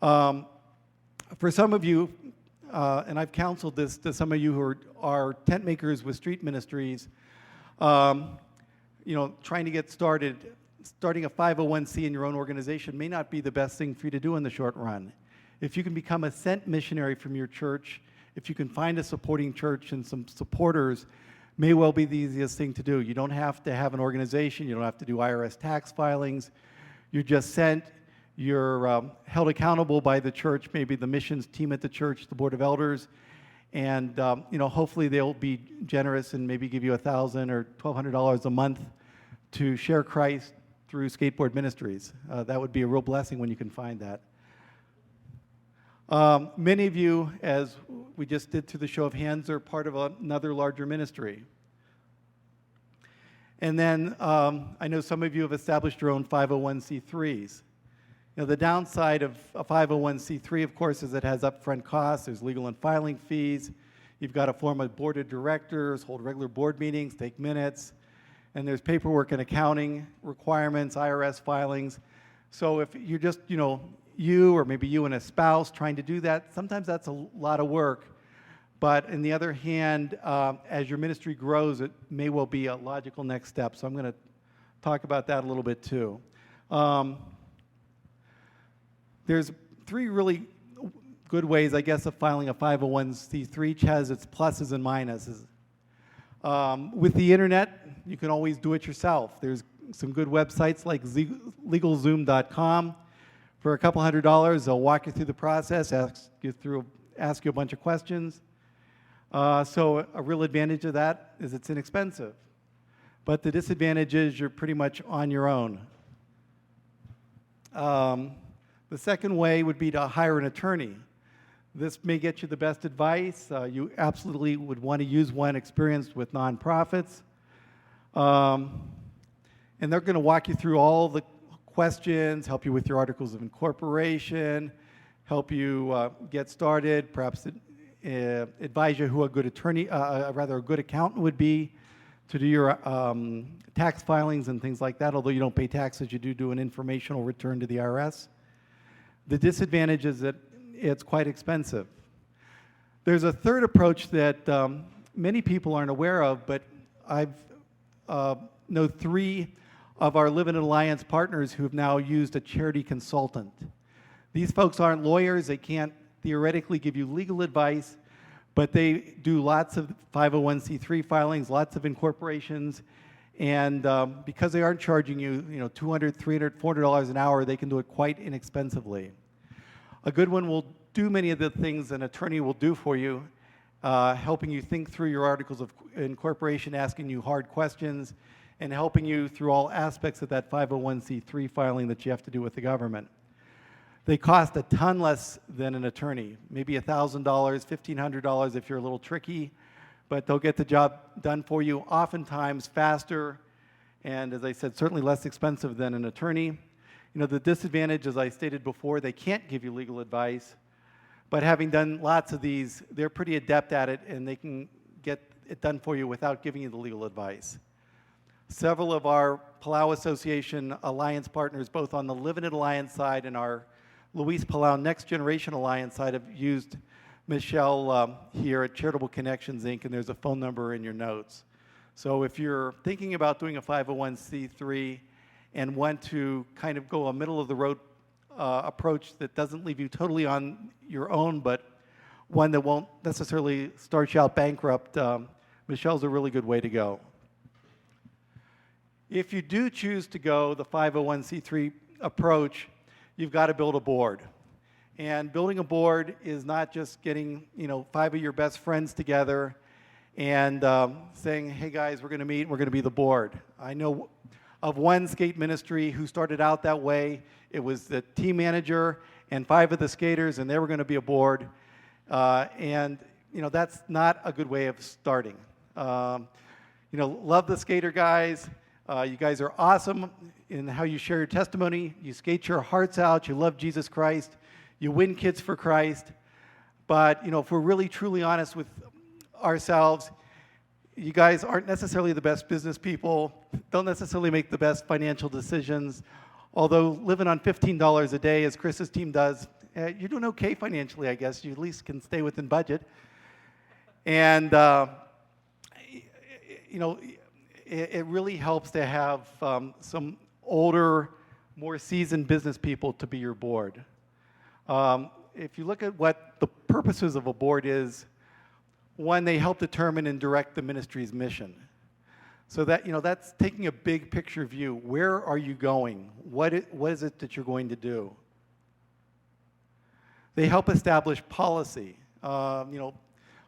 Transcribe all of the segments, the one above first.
For some of you, and I've counseled this to some of you who are tent makers with street ministries, trying to get started, starting a 501c in your own organization may not be the best thing for you to do in the short run. If you can become a sent missionary from your church, if you can find a supporting church and some supporters, may well be the easiest thing to do. You don't have to have an organization. You don't have to do IRS tax filings. You're just sent. You're held accountable by the church, maybe the missions team at the church, the board of elders, and hopefully they'll be generous and maybe give you $1,000 or $1,200 a month to share Christ through skateboard ministries. That would be a real blessing when you can find that. Many of you, as we just did through the show of hands, are part of another larger ministry. And then I know some of you have established your own 501c3s. The downside of a 501c3, of course, is it has upfront costs. There's legal and filing fees. You've got to form a board of directors, hold regular board meetings, take minutes, and there's paperwork and accounting requirements, IRS filings. So if you're just, you or maybe you and a spouse trying to do that, sometimes that's a lot of work. But on the other hand, as your ministry grows, it may well be a logical next step. So I'm going to talk about that a little bit too. There's 3 really good ways, I guess, of filing a 501c3. Each has its pluses and minuses. With the internet, you can always do it yourself. There's some good websites like LegalZoom.com. For a couple $100, they'll walk you through the process, ask you a bunch of questions. So a real advantage of that is it's inexpensive. But the disadvantage is you're pretty much on your own. The second way would be to hire an attorney. This may get you the best advice. You absolutely would want to use one experienced with nonprofits. And they're going to walk you through all the questions, help you with your articles of incorporation, help you get started, perhaps advise you who a good attorney, a good accountant would be to do your tax filings and things like that. Although you don't pay taxes, you do an informational return to the IRS. The disadvantage is that it's quite expensive. There's a third approach that many people aren't aware of, but I've know 3 of our Livin Alliance partners who have now used a charity consultant. These folks aren't lawyers. They can't theoretically give you legal advice, but they do lots of 501c3 filings, lots of incorporations, and because they aren't charging you, $200, $300, $400 an hour, they can do it quite inexpensively. A good one will do many of the things an attorney will do for you, helping you think through your articles of incorporation, asking you hard questions, and helping you through all aspects of that 501c3 filing that you have to do with the government. They cost a ton less than an attorney, maybe $1,000, $1,500 if you're a little tricky, but they'll get the job done for you, oftentimes faster, and as I said, certainly less expensive than an attorney. The disadvantage, as I stated before, they can't give you legal advice, but having done lots of these, they're pretty adept at it, and they can get it done for you without giving you the legal advice. Several of our Palau Association Alliance partners, both on the Livin Alliance side and our Luis Palau Next Generation Alliance side, have used Michelle here at Charitable Connections, Inc., and there's a phone number in your notes. So if you're thinking about doing a 501c3 and want to kind of go a middle-of-the-road approach that doesn't leave you totally on your own, but one that won't necessarily start you out bankrupt, Michelle's a really good way to go. If you do choose to go the 501c3 approach, you've got to build a board. And building a board is not just getting 5 of your best friends together and saying, hey guys, we're going to meet, we're going to be the board. I know of one skate ministry who started out that way. It was the team manager and 5 of the skaters, and they were going to be a board. And that's not a good way of starting. Love the skater guys. You guys are awesome in how you share your testimony. You skate your hearts out. You love Jesus Christ. You win kids for Christ. But, if we're really truly honest with ourselves, you guys aren't necessarily the best business people, don't necessarily make the best financial decisions. Although living on $15 a day, as Chris's team does, you're doing okay financially, I guess. You at least can stay within budget. And, you know, it really helps to have some older, more seasoned business people to be your board. If you look at what the purposes of a board is, one, they help determine and direct the ministry's mission. So that, you know, that's taking a big picture view. Where are you going? What is it that you're going to do? They help establish policy. You know,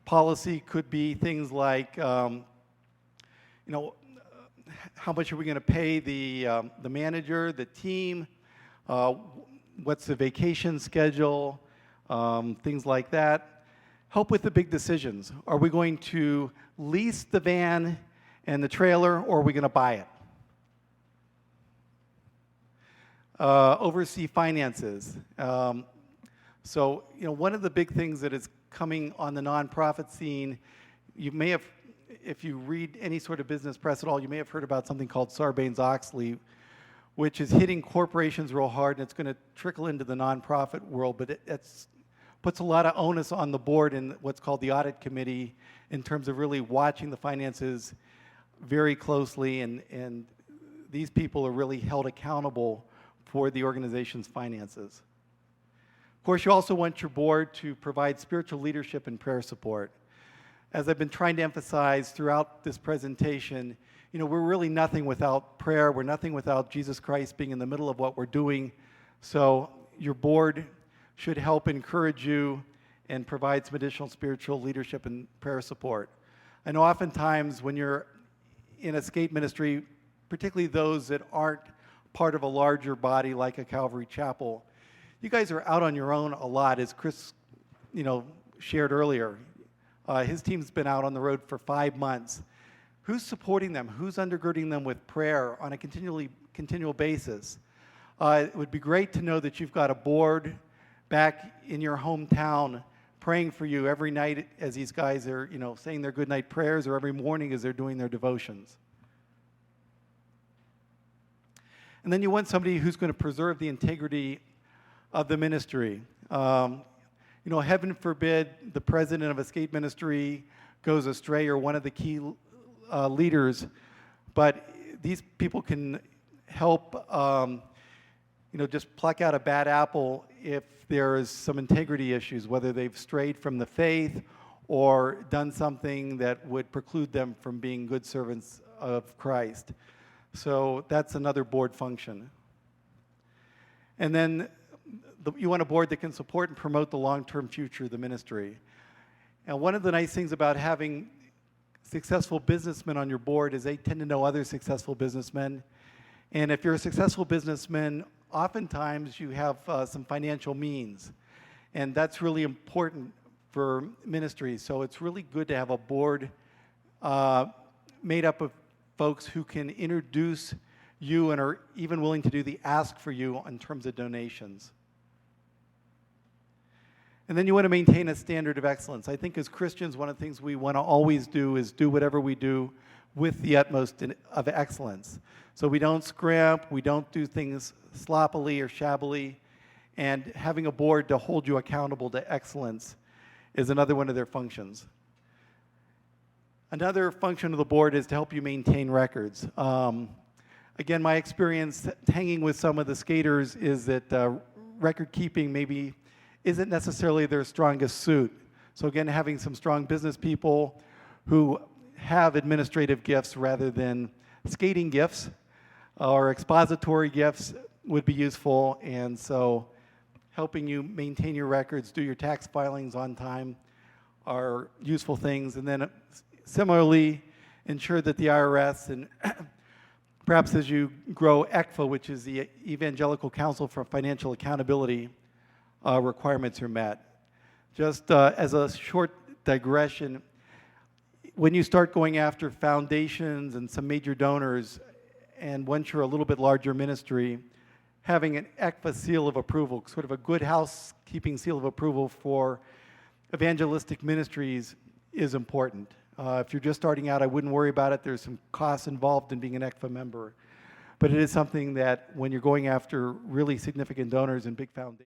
policy could be things like, you know, how much are we going to pay the manager, the team? What's the vacation schedule? Things like that. Help with the big decisions. Are we going to lease the van and the trailer, or are we going to buy it? Oversee finances. So, you know, one of the big things that is coming on the nonprofit scene, you may have, if you read any sort of business press at all, you may have heard about something called Sarbanes-Oxley, which is hitting corporations real hard, and it's going to trickle into the nonprofit world, but it puts a lot of onus on the board and what's called the audit committee in terms of really watching the finances very closely, and these people are really held accountable for the organization's finances. Of course, you also want your board to provide spiritual leadership and prayer support. As I've been trying to emphasize throughout this presentation, you know, we're really nothing without prayer. We're nothing without Jesus Christ being in the middle of what we're doing. So your board should help encourage you and provide some additional spiritual leadership and prayer support. I know oftentimes when you're in a skate ministry, particularly those that aren't part of a larger body like a Calvary Chapel, you guys are out on your own a lot, as Chris, you know, shared earlier. His team's been out on the road for 5 months. Who's supporting them? Who's undergirding them with prayer on a continual basis? It would be great to know that you've got a board back in your hometown praying for you every night as these guys are, you know, saying their good night prayers, or every morning as they're doing their devotions. And then you want somebody who's going to preserve the integrity of the ministry. You know, heaven forbid the president of a skate ministry goes astray, or one of the key leaders, but these people can help, you know, just pluck out a bad apple if there is some integrity issues, whether they've strayed from the faith or done something that would preclude them from being good servants of Christ. So that's another board function. And then you want a board that can support and promote the long-term future of the ministry. And one of the nice things about having successful businessmen on your board is they tend to know other successful businessmen. And if you're a successful businessman, oftentimes you have some financial means. And that's really important for ministry. So it's really good to have a board made up of folks who can introduce you and are even willing to do the ask for you in terms of donations. And then you want to maintain a standard of excellence. I think as Christians, one of the things we want to always do is do whatever we do with the utmost of excellence. So we don't scrimp, we don't do things sloppily or shabbily, and having a board to hold you accountable to excellence is another one of their functions. Another function of the board is to help you maintain records. Again, my experience hanging with some of the skaters is that record keeping maybe isn't necessarily their strongest suit. So again, having some strong business people who have administrative gifts rather than skating gifts or expository gifts would be useful. And so helping you maintain your records, do your tax filings on time are useful things. And then similarly, ensure that the IRS and perhaps as you grow ECFA, which is the Evangelical Council for Financial Accountability, requirements are met. Just as a short digression, when you start going after foundations and some major donors, and once you're a little bit larger ministry, having an ECFA seal of approval, sort of a good housekeeping seal of approval for evangelistic ministries, is important. If you're just starting out, I wouldn't worry about it. There's some costs involved in being an ECFA member. But it is something that when you're going after really significant donors and big foundations,